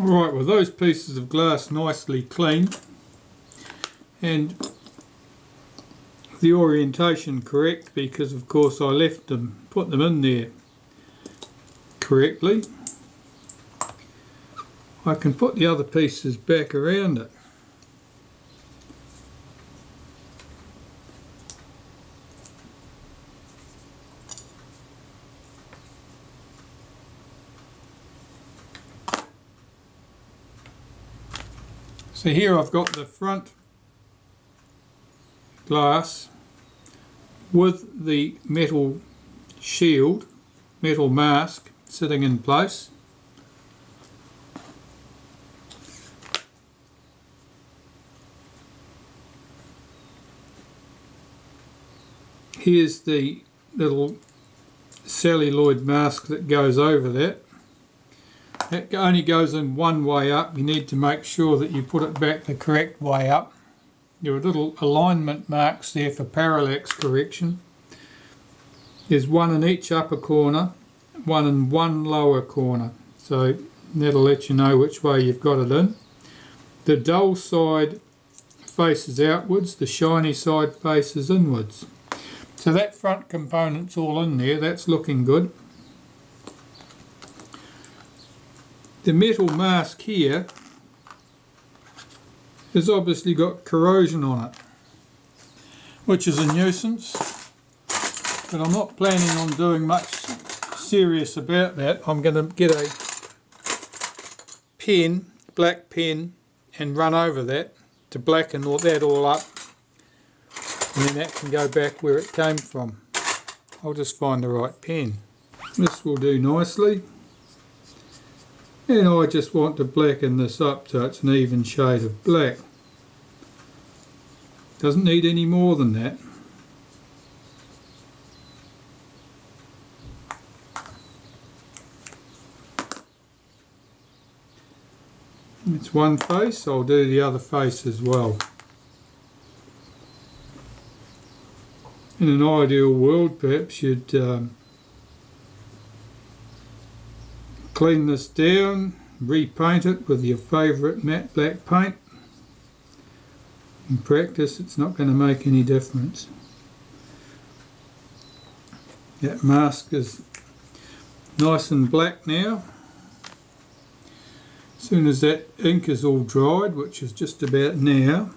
Alright, well those pieces of glass nicely clean and the orientation correct, because of course I put them in there correctly. I can put the other pieces back around it. So here I've got the front glass with the metal shield, metal mask sitting in place. Here's the little celluloid mask that goes over that. That only goes in one way up. You need to make sure that you put it back the correct way up. There are little alignment marks there for parallax correction. There's one in each upper corner, one in one lower corner. So that'll let you know which way you've got it in. The dull side faces outwards, the shiny side faces inwards. So that front component's all in there, that's looking good. The metal mask here has obviously got corrosion on it, which is a nuisance, but I'm not planning on doing much serious about that. I'm going to get a pen, black pen, and run over that to blacken that all up, and then that can go back where it came from. I'll just find the right pen. This will do nicely. And I just want to blacken this up so it's an even shade of black. Doesn't need any more than that. It's one face, I'll do the other face as well. In an ideal world, perhaps you'd clean this down, repaint it with your favourite matte black paint. In practice it's not going to make any difference. That mask is nice and black now. As soon as that ink is all dried, which is just about now,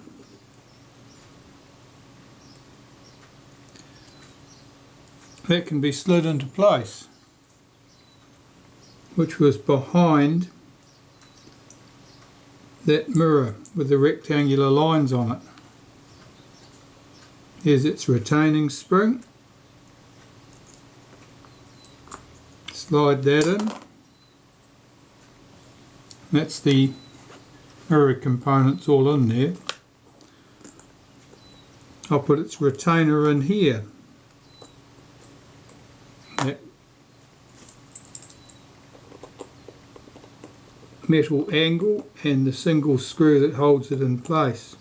that can be slid into place, which was behind that mirror with the rectangular lines on it. Here's its retaining spring. Slide that in. That's the mirror components all in there. I'll put its retainer in here. That metal angle and the single screw that holds it in place.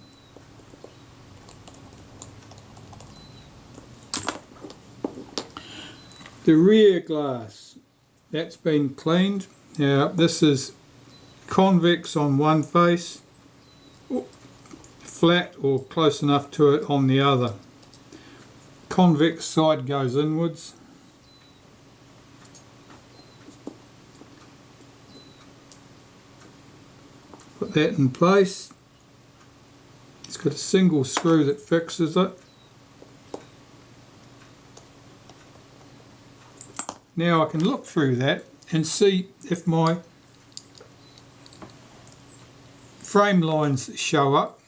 The rear glass, that's been cleaned. Now this is convex on one face, flat or close enough to it on the other. Convex side goes inwards. Put that in place. It's got a single screw that fixes it. Now I can look through that and see if my frame lines show up.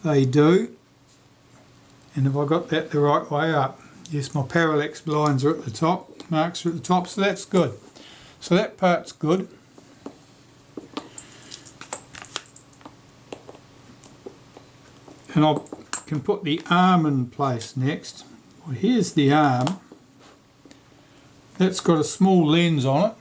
They do. And have I got that the right way up? Yes, my parallax lines are at the top, marks are at the top, so that's good. So that part's good. And I can put the arm in place next. Well, here's the arm. That's got a small lens on it,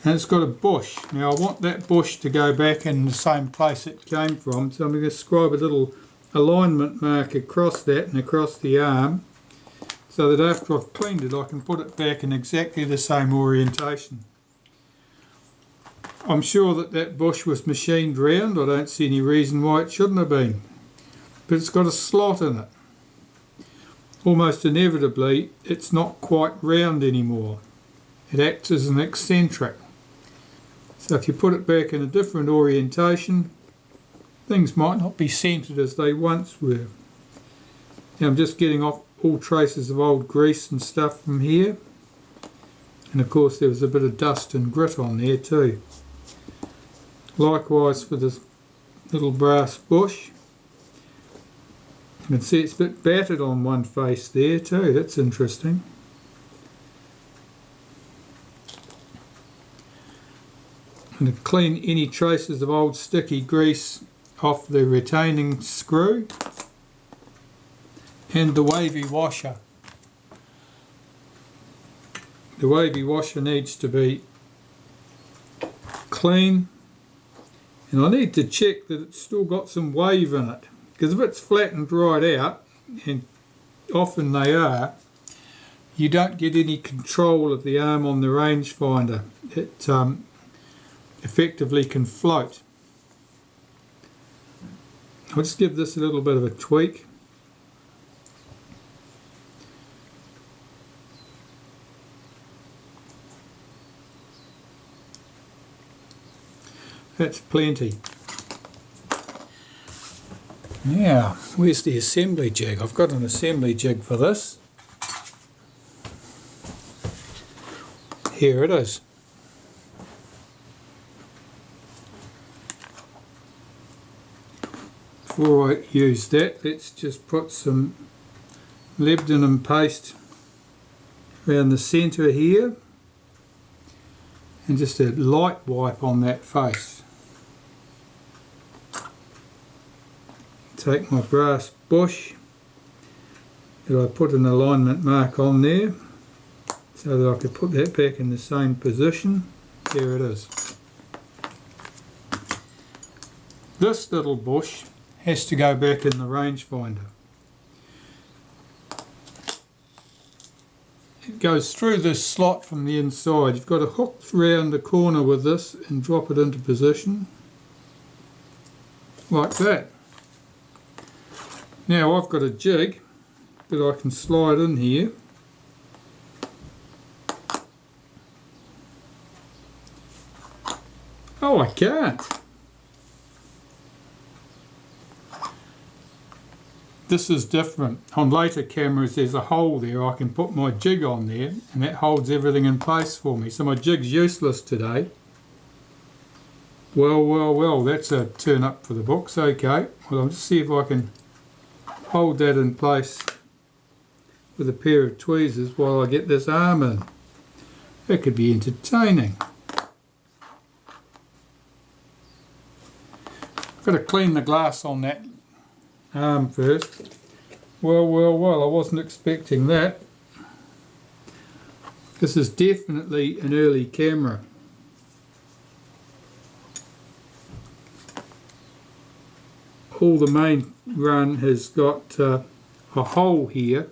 and it's got a bush. Now I want that bush to go back in the same place it came from, so I'm going to scribe a little alignment mark across that and across the arm, so that after I've cleaned it I can put it back in exactly the same orientation. I'm sure that that bush was machined round. I don't see any reason why it shouldn't have been. But it's got a slot in it. Almost inevitably, it's not quite round anymore. It acts as an eccentric. So if you put it back in a different orientation, things might not be centred as they once were. Now I'm just getting off all traces of old grease and stuff from here. And of course there was a bit of dust and grit on there too. Likewise for this little brass bush. You can see it's a bit battered on one face there too, that's interesting. And to clean any traces of old sticky grease off the retaining screw and the wavy washer. The wavy washer needs to be clean, and I need to check that it's still got some wave in it, because if it's flattened right out, and often they are, you don't get any control of the arm on the rangefinder. It effectively can float. I'll just give this a little bit of a tweak. That's plenty. Now, where's the assembly jig? I've got an assembly jig for this. Here it is. Before I use that, let's just put some molybdenum paste around the centre here and just a light wipe on that face. Take my brass bush that I put an alignment mark on there so that I could put that back in the same position. There it is. This little bush has to go back in the rangefinder. It goes through this slot from the inside. You've got to hook round the corner with this and drop it into position like that. Now I've got a jig that I can slide in here. Oh, I can't. This is different. On later cameras there's a hole there. I can put my jig on there and that holds everything in place for me. So my jig's useless today. Well, that's a turn up for the books. Okay, well I'll just see if I can hold that in place with a pair of tweezers while I get this arm in. That could be entertaining. I've got to clean the glass on that arm first. Well, I wasn't expecting that. This is definitely an early camera. All the main run has got a hole here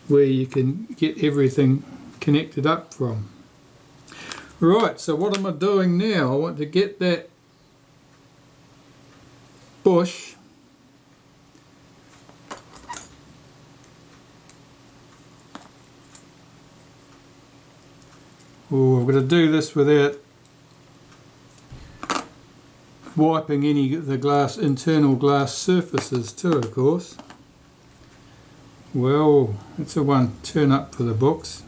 where you can get everything connected up from. Right, so what am I doing now? I want to get that bush I'm going to do this without wiping any of the internal glass surfaces too, of course. Well, that's a one turn up for the books.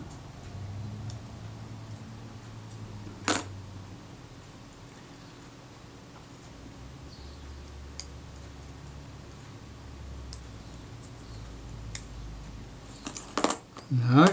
No.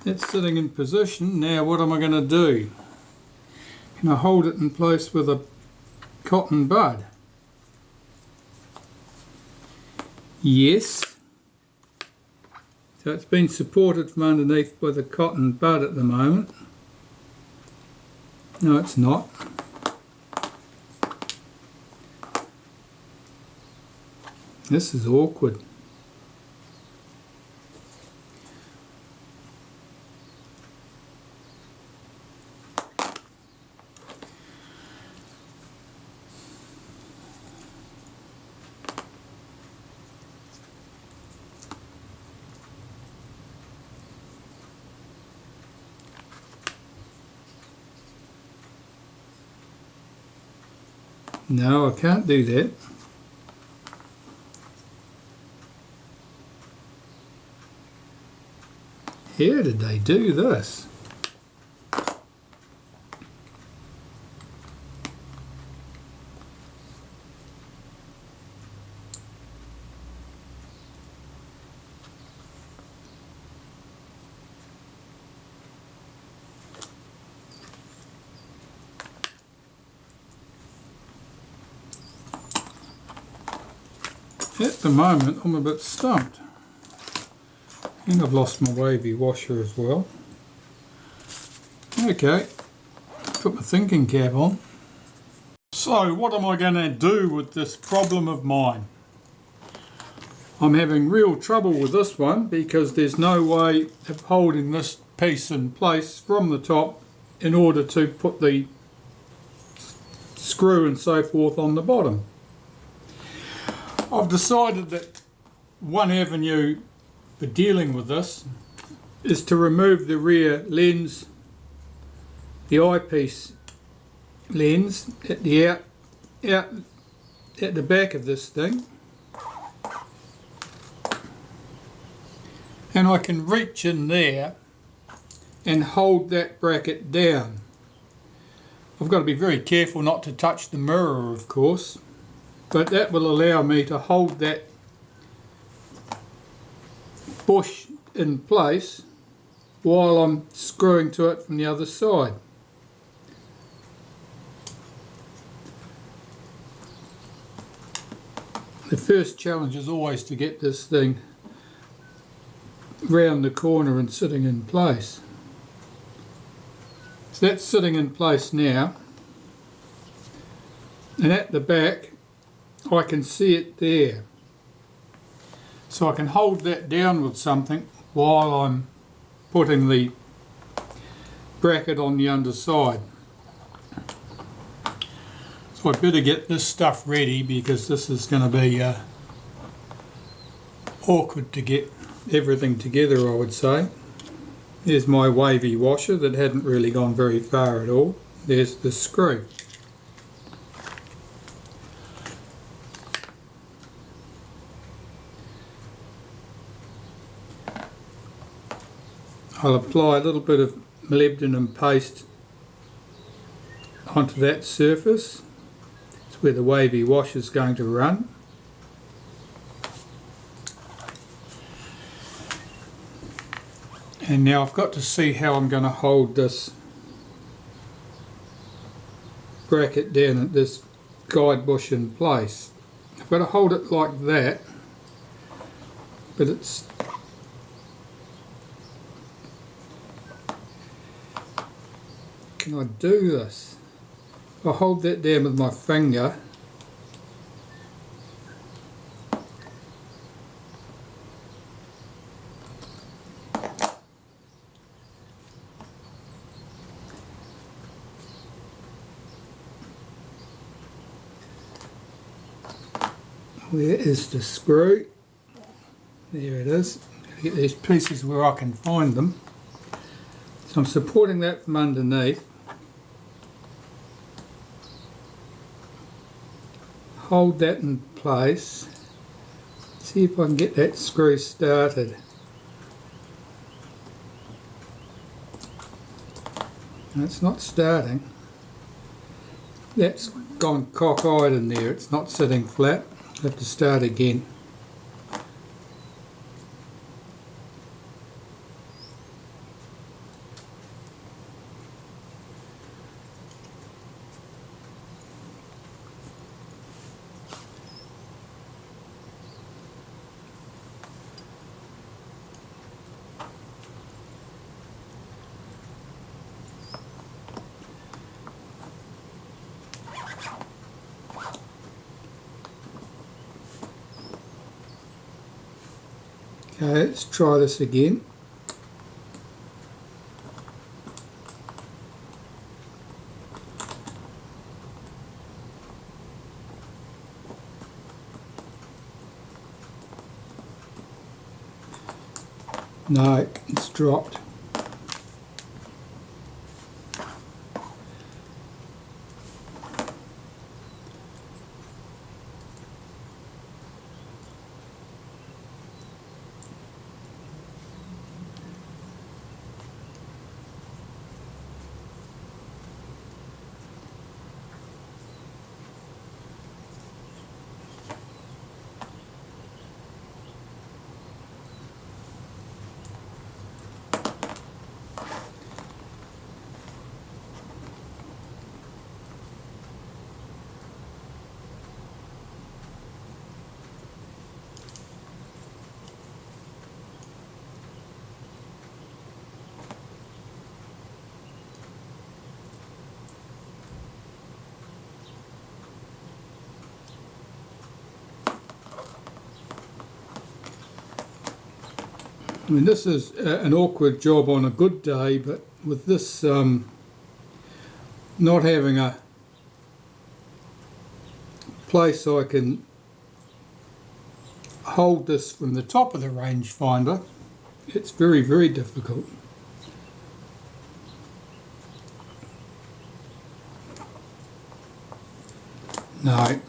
That's sitting in position. Now what am I going to do? Can I hold it in place with a cotton bud? Yes. So it's been supported from underneath by the cotton bud at the moment. No, it's not. This is awkward. No, I can't do that. How did they do this? At the moment I'm a bit stumped, and I've lost my wavy washer as well. Okay, put my thinking cap on. So what am I going to do with this problem of mine? I'm having real trouble with this one because there's no way of holding this piece in place from the top in order to put the screw and so forth on the bottom. I've decided that one avenue for dealing with this is to remove the rear lens, the eyepiece lens at the out at the back of this thing, and I can reach in there and hold that bracket down. I've got to be very careful not to touch the mirror, of course, but that will allow me to hold that bush in place while I'm screwing to it from the other side. The first challenge is always to get this thing round the corner and sitting in place. So that's sitting in place now, and at the back I can see it there. So I can hold that down with something while I'm putting the bracket on the underside. So I'd better get this stuff ready because this is going to be awkward to get everything together, I would say. There's my wavy washer that hadn't really gone very far at all. There's the screw. I'll apply a little bit of molybdenum paste onto that surface. It's where the wavy wash is going to run. And now I've got to see how I'm going to hold this bracket down at this guide bush in place. I've got to hold it like that, but it's can I do this? I'll hold that down with my finger. Where is the screw? There it is. Get these pieces where I can find them. So I'm supporting that from underneath. Hold that in place. See if I can get that screw started. No, it's not starting. That's gone cockeyed in there. It's not sitting flat. I have to start again. Okay, let's try this again. No, it's dropped. I mean, this is an awkward job on a good day, but with this not having a place I can hold this from the top of the rangefinder, it's very, very difficult. No.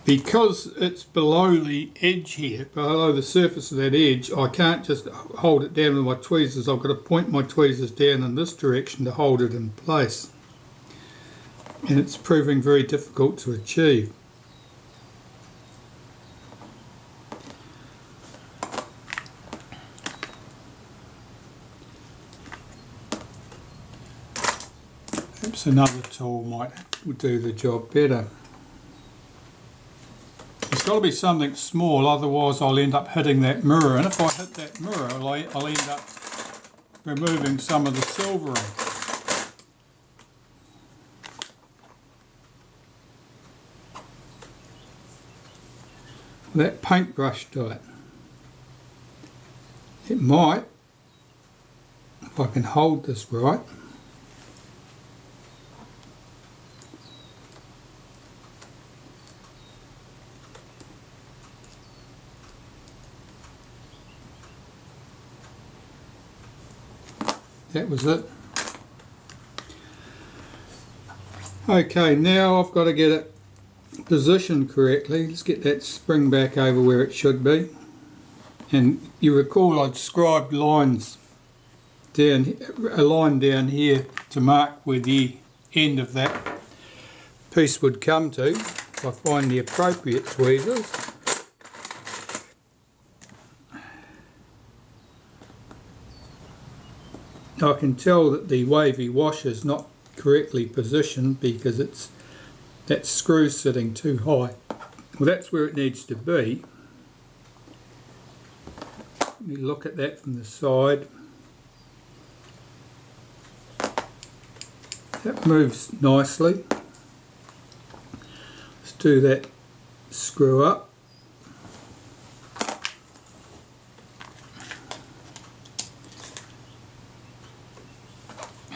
Because it's below the edge here, below the surface of that edge, I can't just hold it down with my tweezers. I've got to point my tweezers down in this direction to hold it in place. And it's proving very difficult to achieve. Perhaps another tool might do the job better. It's got to be something small, otherwise I'll end up hitting that mirror, and if I hit that mirror I'll end up removing some of the silvering. That paintbrush dye, it might, if I can hold this right. That was it. Okay, now I've got to get it positioned correctly. Let's get that spring back over where it should be. And you recall I'd scribed lines down, a line down here to mark where the end of that piece would come to. If I find the appropriate tweezers. I can tell that the wavy washer is not correctly positioned because that screw's sitting too high. Well, that's where it needs to be. Let me look at that from the side. That moves nicely. Let's do that screw up.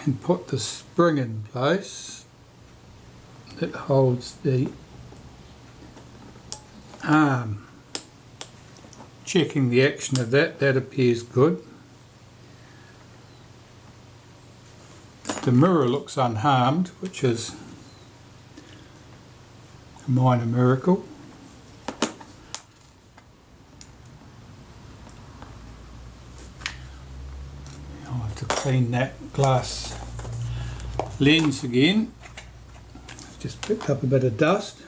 And put the spring in place that holds the arm. Checking the action of that, that appears good. The mirror looks unharmed, which is a minor miracle. I'll have to clean that glass lens again. Just picked up a bit of dust.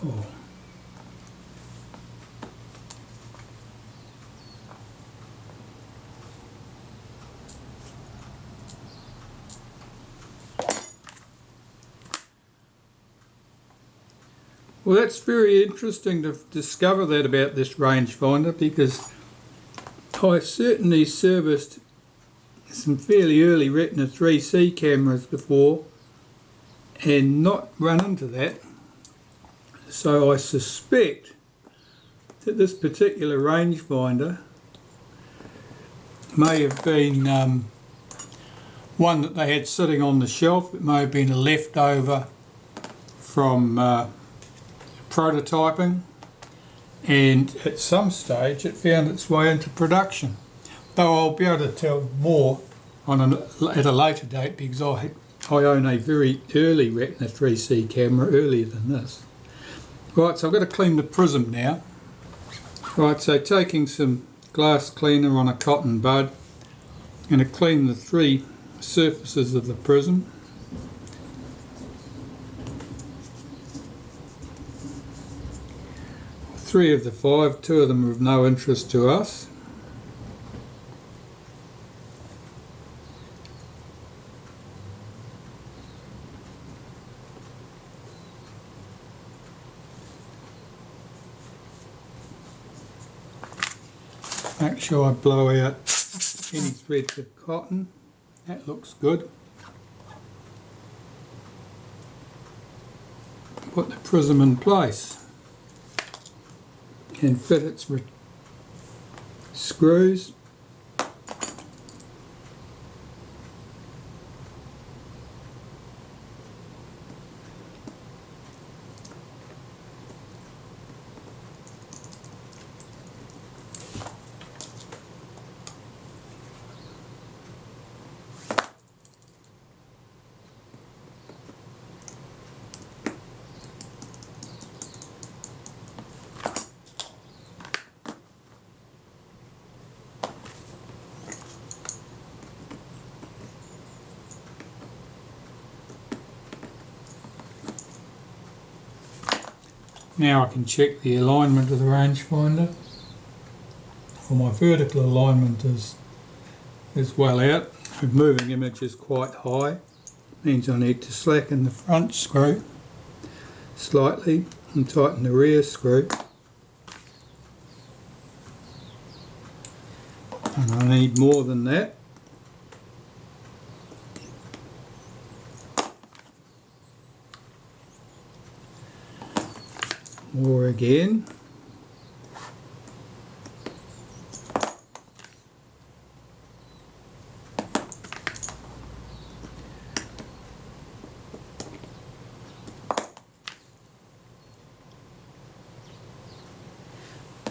Oh. Well, that's very interesting to discover that about this rangefinder, because I certainly serviced some fairly early Retina IIIc cameras before and not run into that. So I suspect that this particular rangefinder may have been one that they had sitting on the shelf. It may have been a leftover from prototyping, and at some stage it found its way into production. Though I'll be able to tell more at a later date, because I own a very early Retina IIIc camera, earlier than this. Right, so I've got to clean the Prism now. Right, so taking some glass cleaner on a cotton bud, I'm going to clean the three surfaces of the Prism. Three of the five, two of them are of no interest to us. Make sure I blow out any threads of cotton. That looks good. Put the Prism in place and fit its screws. Now I can check the alignment of the rangefinder. Well, my vertical alignment is well out. The moving image is quite high. Means I need to slacken the front screw slightly and tighten the rear screw. And I need more than that. More again.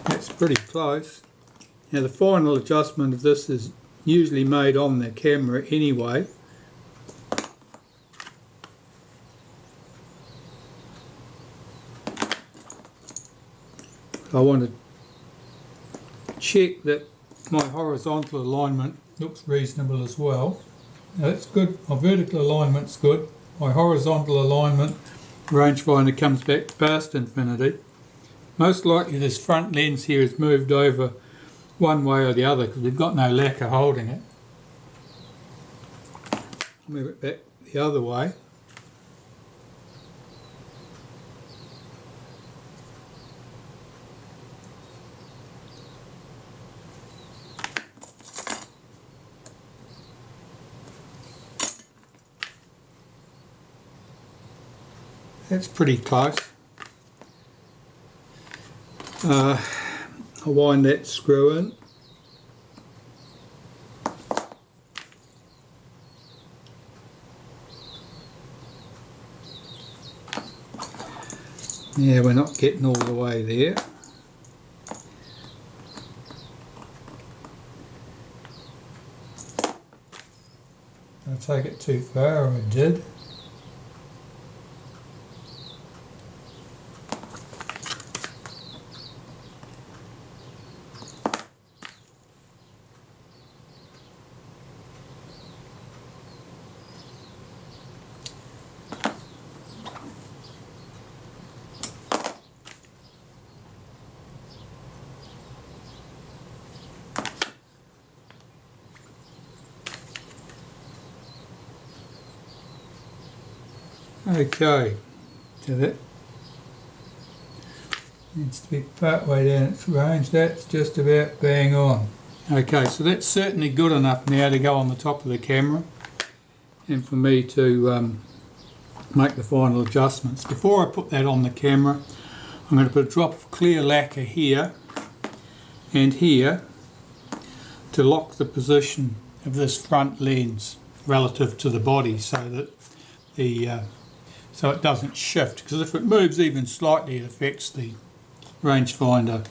That's pretty close. Now the final adjustment of this is usually made on the camera anyway. I want to check that my horizontal alignment looks reasonable as well. Now that's good, my vertical alignment's good. My horizontal alignment, rangefinder comes back past infinity. Most likely this front lens here is moved over one way or the other because we've got no lacquer holding it. Move it back the other way. That's pretty close. I'll wind that screw in. Yeah, we're not getting all the way there. I'll take it too far, or I did. Okay, so that needs to be part way down its range. That's just about bang on. Okay, so that's certainly good enough now to go on the top of the camera and for me to make the final adjustments. Before I put that on the camera, I'm going to put a drop of clear lacquer here and here to lock the position of this front lens relative to the body, so that so it doesn't shift, because if it moves even slightly it affects the rangefinder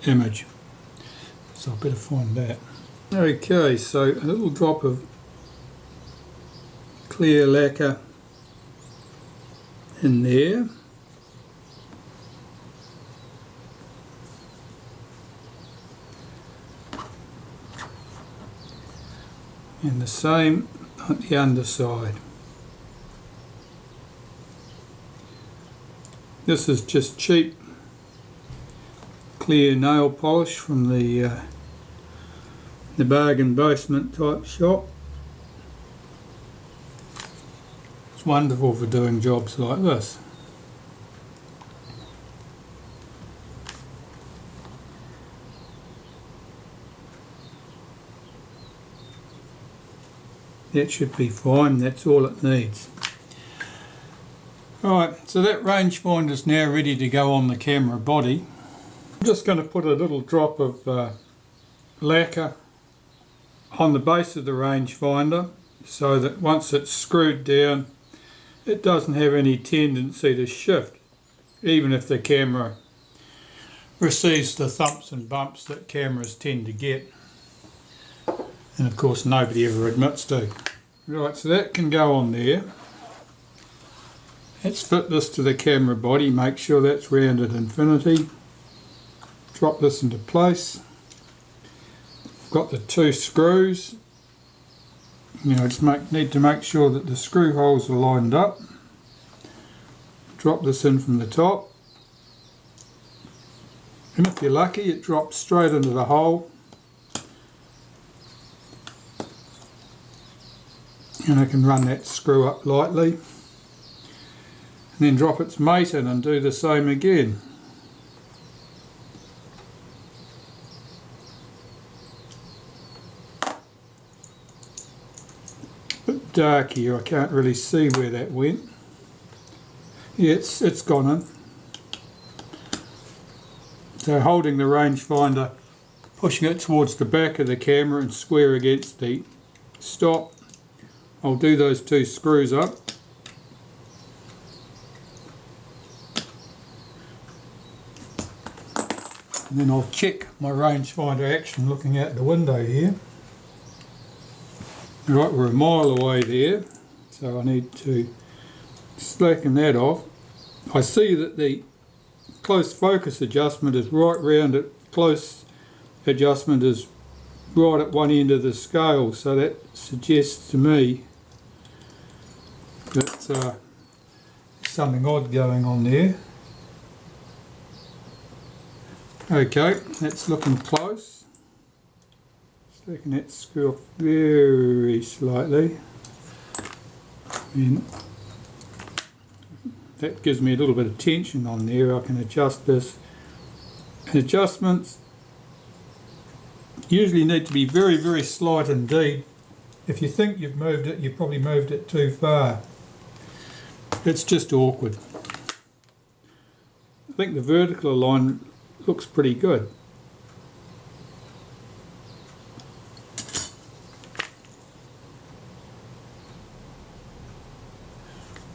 image. So I better find that. Okay, so a little drop of clear lacquer in there. And the same on the underside. This is just cheap clear nail polish from the bargain basement type shop. It's wonderful for doing jobs like this. That should be fine, that's all it needs. Alright, so that rangefinder is now ready to go on the camera body. I'm just going to put a little drop of lacquer on the base of the rangefinder so that once it's screwed down it doesn't have any tendency to shift, even if the camera receives the thumps and bumps that cameras tend to get. And of course nobody ever admits to. Right, so that can go on there. Let's fit this to the camera body, make sure that's round at infinity. Drop this into place. Got the two screws. You know, just need to make sure that the screw holes are lined up. Drop this in from the top. And if you're lucky, it drops straight into the hole. And I can run that screw up lightly and then drop its mate in and do the same again. A bit dark here, I can't really see where that went. Yeah, it's gone in. So holding the rangefinder, pushing it towards the back of the camera and square against the stop, I'll do those two screws up. And then I'll check my rangefinder action looking out the window here. Right, we're a mile away there, so I need to slacken that off. I see that the close focus adjustment is right round it, close adjustment is right at one end of the scale, so that suggests to me that there's something odd going on there. Okay, that's looking close. Taking that screw off very slightly, and that gives me a little bit of tension on there. I can adjust this. And adjustments usually need to be very, very slight indeed. If you think you've moved it, you've probably moved it too far. It's just awkward. I think the vertical line looks pretty good.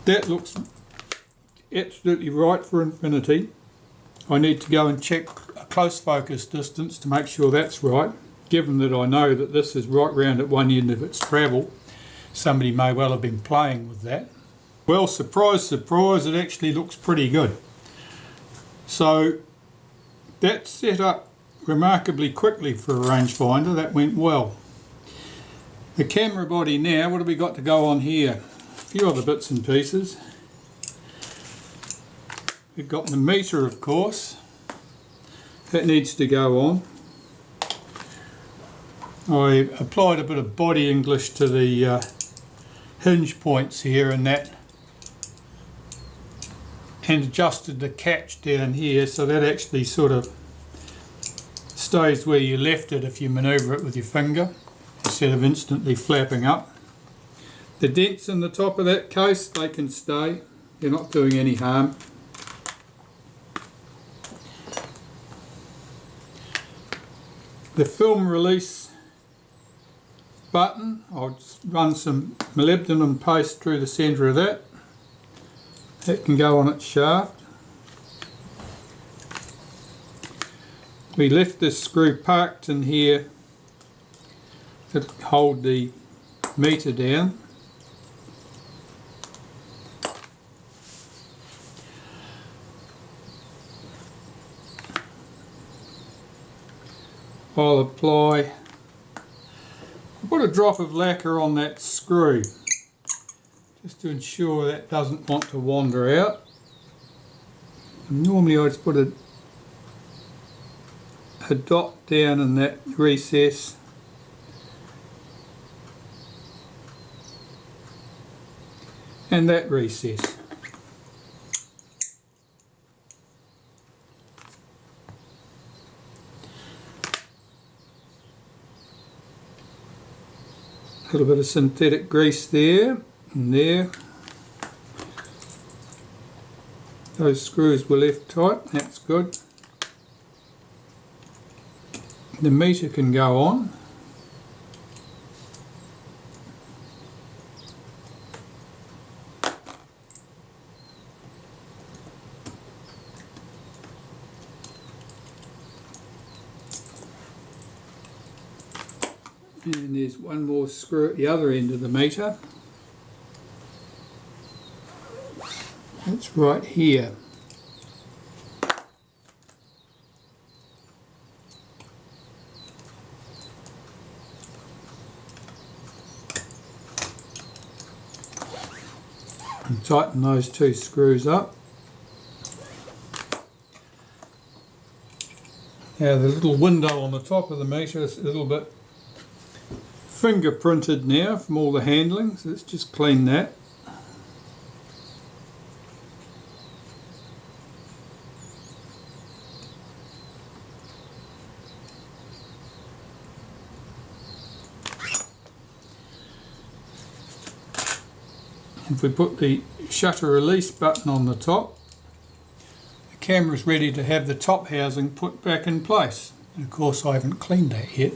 That looks absolutely right for infinity. I need to go and check a close focus distance to make sure that's right, given that I know that this is right round at one end of its travel. Somebody may well have been playing with that. Well, surprise, surprise, it actually looks pretty good. So that set up remarkably quickly for a rangefinder. That went well. The camera body now, what have we got to go on here? A few other bits and pieces. We've got the meter, of course. That needs to go on. I applied a bit of body English to the hinge points here and that, and adjusted the catch down here so that actually sort of stays where you left it if you manoeuvre it with your finger instead of instantly flapping up. The dents in the top of that case, they can stay, they're not doing any harm. The film release button, I'll just run some molybdenum paste through the centre of that. That can go on its shaft. We left this screw parked in here to hold the meter down. I'll apply, put a drop of lacquer on that screw just to ensure that doesn't want to wander out. And normally I just put a dot down in that recess. And that recess. A little bit of synthetic grease there and there. Those screws were left tight, that's good. The meter can go on. And there's one more screw at the other end of the meter. It's right here. And tighten those two screws up. Now the little window on the top of the meter is a little bit fingerprinted now from all the handling, so let's just clean that. If we put the shutter release button on the top, the camera's ready to have the top housing put back in place. And of course I haven't cleaned that yet.